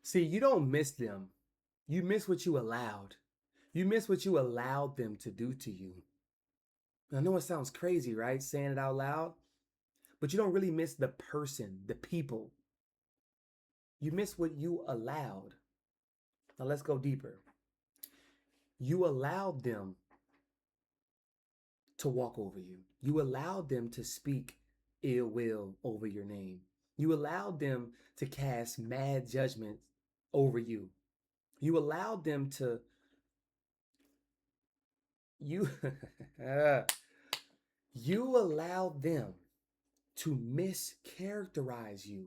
See, you don't miss them. You miss what you allowed. You miss what you allowed them to do to you. I know it sounds crazy, right? Saying it out loud, but you don't really miss the person, the people. You miss what you allowed. Now let's go deeper. You allowed them to walk over you. You allowed them to speak ill will over your name. You allowed them to cast mad judgment over you. You allowed them to you you allowed them to mischaracterize you.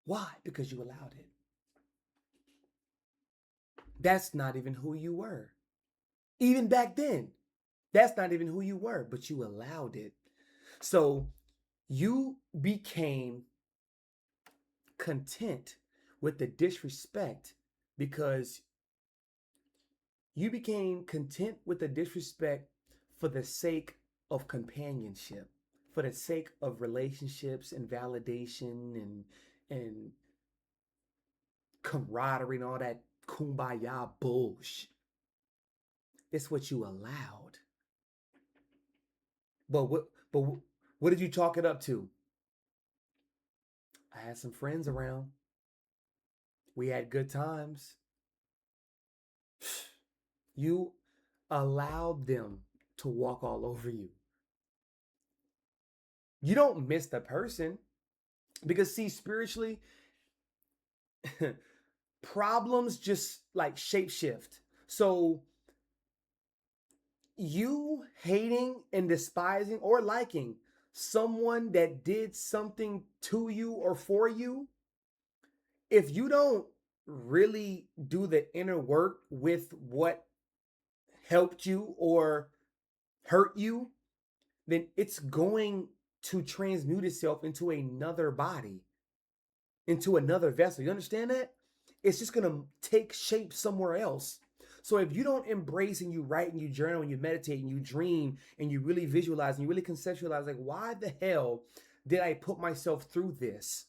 Why? Because you allowed it. That's not even who you were. Even back then, that's not even who you were, but you allowed it. So you became content with the disrespect because you became content with the disrespect for the sake of companionship, for the sake of relationships and validation and camaraderie and all that kumbaya bullshit. It's what you allowed. But what did you chalk it up to? I had some friends around. We had good times. You allowed them to walk all over you. You don't miss the person because, see, spiritually, problems just like shapeshift. So you hating and despising or liking someone that did something to you or for you, if you don't really do the inner work with what helped you or hurt you, then it's going to transmute itself into another body, into another vessel. You understand that? It's just going to take shape somewhere else. So if you don't embrace and you write and you journal and you meditate and you dream and you really visualize and you really conceptualize, like, why the hell did I put myself through this?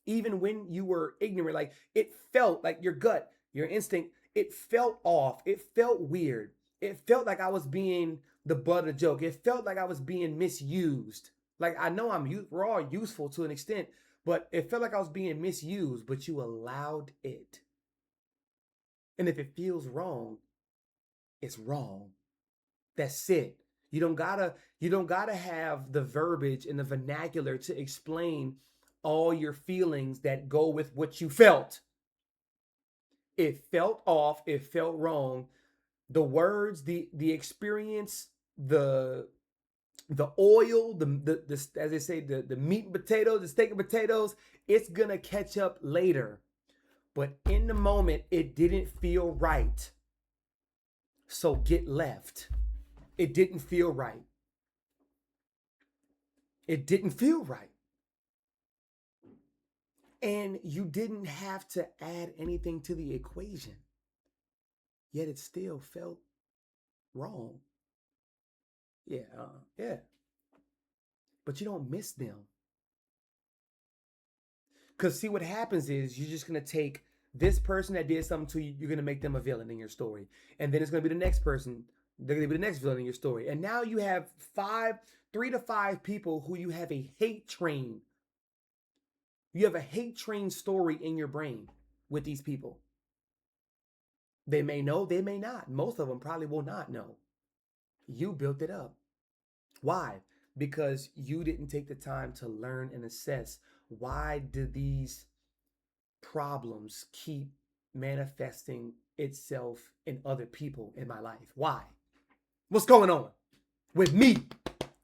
Even when you were ignorant, like it felt like your gut, your instinct, it felt off. It felt weird. It felt like I was being the butt of the joke. It felt like I was being misused. Like, I know we're all useful to an extent, but it felt like I was being misused, but you allowed it. And if it feels wrong, it's wrong. That's it. You don't gotta have the verbiage and the vernacular to explain all your feelings that go with what you felt. It felt off, it felt wrong. The words, the experience, the oil, the as they say, the meat and potatoes, the steak and potatoes, it's gonna catch up later. But in the moment, it didn't feel right. So get left. It didn't feel right. It didn't feel right. And you didn't have to add anything to the equation. Yet it still felt wrong. Yeah. But you don't miss them. Because see, what happens is you're just going to take this person that did something to you, you're going to make them a villain in your story. And then it's going to be the next person. They're going to be the next villain in your story. And now you have 3 to 5 people who you have a hate train. You have a hate train story in your brain with these people. They may know, they may not. Most of them probably will not know. You built it up. Why? Because you didn't take the time to learn and assess, why do these problems keep manifesting itself in other people in my life? Why? What's going on with me?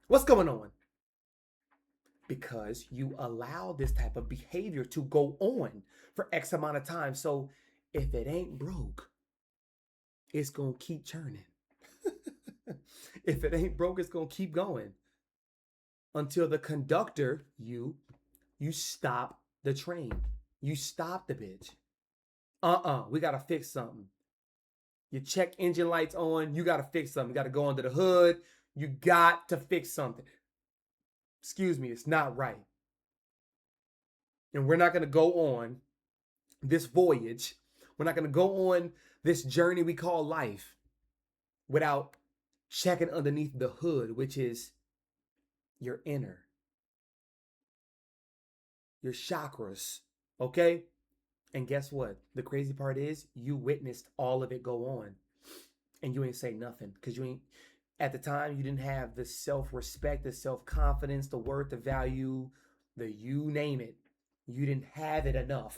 What's going on? Because you allow this type of behavior to go on for X amount of time. So if it ain't broke, it's going to keep churning. If it ain't broke, it's going to keep going until the conductor, you stop the train. You stop the bitch. We got to fix something. Your check engine lights on. You got to fix something. You got to go under the hood. You got to fix something. Excuse me, it's not right. And we're not going to go on this voyage. We're not going to go on this journey we call life without checking underneath the hood, which is your inner, your chakras. Okay? And guess what? The crazy part is you witnessed all of it go on and you ain't say nothing because you ain't, at the time, you didn't have the self-respect, the self-confidence, the worth, the value, the you name it. You didn't have it enough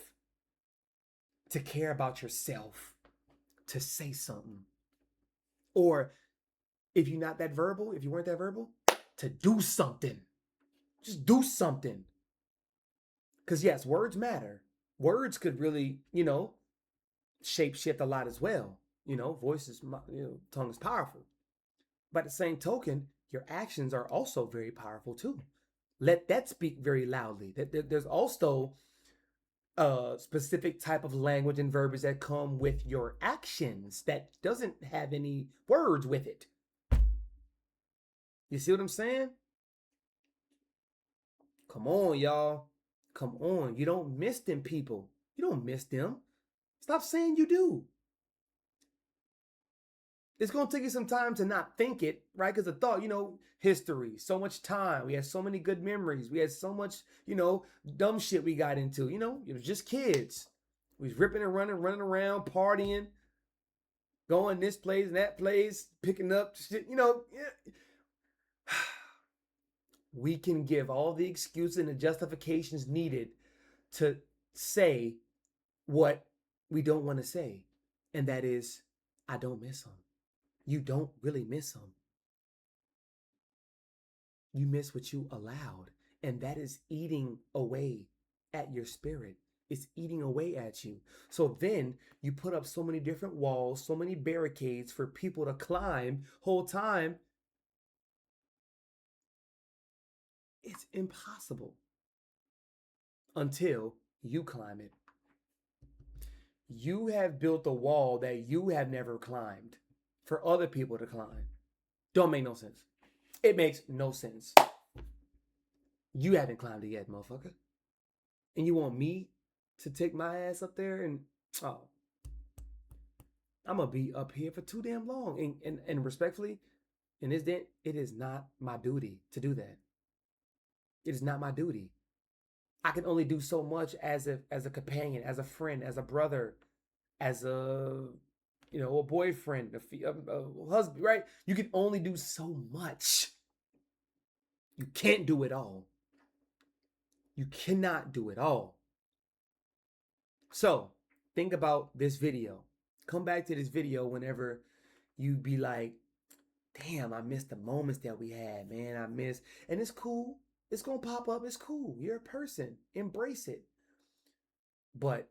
to care about yourself, to say something. Or if you're not that verbal, if you weren't that verbal, to do something. Just do something. Because yes, words matter. Words could really, shape shift a lot as well. Voice is, tongue is powerful. But at the same token, your actions are also very powerful too. Let that speak very loudly. There's also a specific type of language and verbiage that come with your actions that doesn't have any words with it. You see what I'm saying? Come on, y'all. Come on. You don't miss them people. You don't miss them. Stop saying you do. It's going to take you some time to not think it, right? Because the thought, history, so much time. We had so many good memories. We had so much, dumb shit we got into. It was just kids. We was ripping and running around, partying, going this place and that place, picking up shit, We can give all the excuses and the justifications needed to say what we don't want to say. And that is, I don't miss them. You don't really miss them. You miss what you allowed. And that is eating away at your spirit. It's eating away at you. So then you put up so many different walls, so many barricades for people to climb. Whole time, it's impossible until you climb it. You have built a wall that you have never climbed for other people to climb. Don't make no sense. It makes no sense. You haven't climbed it yet, motherfucker. And you want me to take my ass up there and, I'm going to be up here for too damn long. And respectfully, in this day, it is not my duty to do that. It is not my duty. I can only do so much as a companion, as a friend, as a brother, as a boyfriend, a husband, right? You can only do so much. You can't do it all. You cannot do it all. So think about this video. Come back to this video whenever you be like, damn, I missed the moments that we had, man. And it's cool. It's going to pop up. It's cool. You're a person. Embrace it. But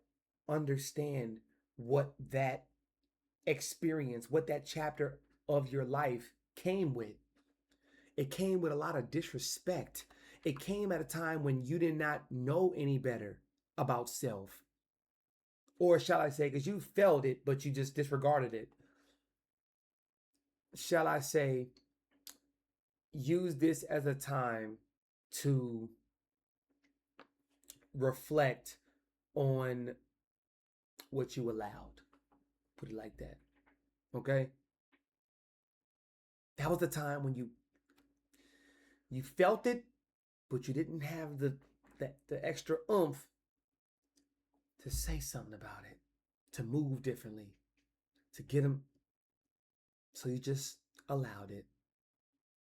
understand what that experience, what that chapter of your life came with. It came with a lot of disrespect. It came at a time when you did not know any better about self. Or shall I say, because you felt it, but you just disregarded it. Shall I say, use this as a time to reflect on what you allowed. Put it like that. Okay? That was the time when you felt it, but you didn't have the extra oomph to say something about it, to move differently, to get them. So you just allowed it.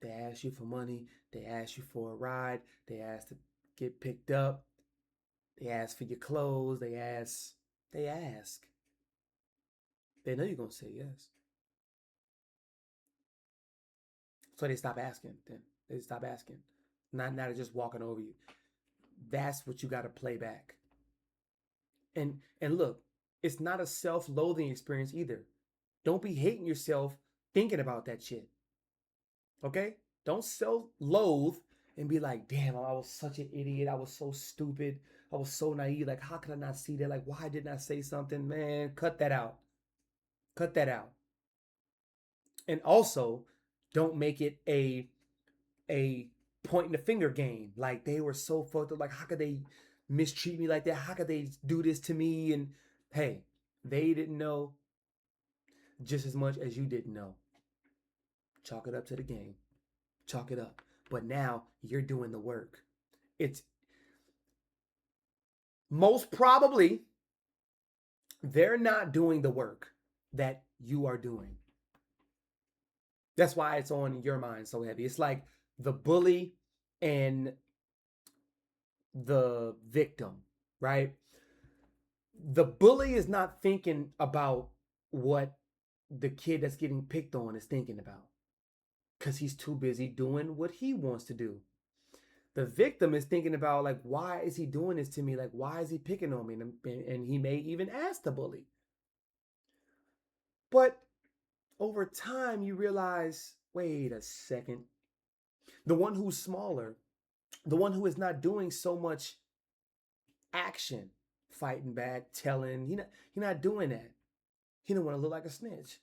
They asked you for money. They asked you for a ride. They asked to get picked up. They ask for your clothes. They ask. They know you're going to say yes. So they stop asking then. They stop asking. Not they're just walking over you. That's what you got to play back. And look, it's not a self-loathing experience either. Don't be hating yourself thinking about that shit. Okay? Don't self-loathe and be like, damn, I was such an idiot. I was so stupid. I was so naive. Like, how could I not see that? Like, why didn't I say something? Man, cut that out. Cut that out. And also, don't make it a pointing the finger game. Like, they were so fucked up. Like, how could they mistreat me like that? How could they do this to me? And hey, they didn't know just as much as you didn't know. Chalk it up to the game. Chalk it up. But now you're doing the work. It's most probably they're not doing the work that you are doing. That's why it's on your mind so heavy. It's like the bully and the victim, right? The bully is not thinking about what the kid that's getting picked on is thinking about because he's too busy doing what he wants to do. The victim is thinking about, like, why is he doing this to me? Like, why is he picking on me? And he may even ask the bully. But over time, you realize, wait a second. The one who's smaller, the one who is not doing so much action, fighting back, telling, he's not doing that. He don't want to look like a snitch.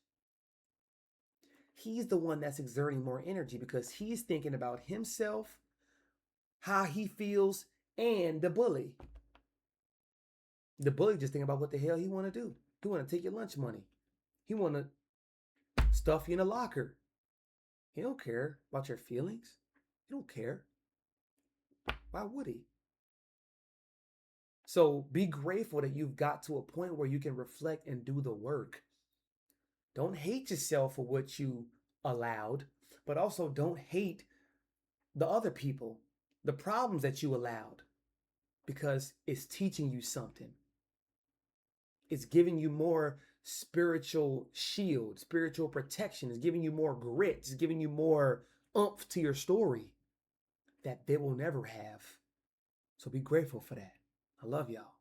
He's the one that's exerting more energy because he's thinking about himself, how he feels, and the bully. The bully just thinking about what the hell he want to do. He want to take your lunch money. He want to stuff you in a locker. He don't care about your feelings. He don't care. Why would he? So be grateful that you've got to a point where you can reflect and do the work. Don't hate yourself for what you allowed, but also don't hate the other people, the problems that you allowed, because it's teaching you something. It's giving you more spiritual shield, spiritual protection. It's giving you more grit. It's giving you more oomph to your story that they will never have. So be grateful for that. I love y'all.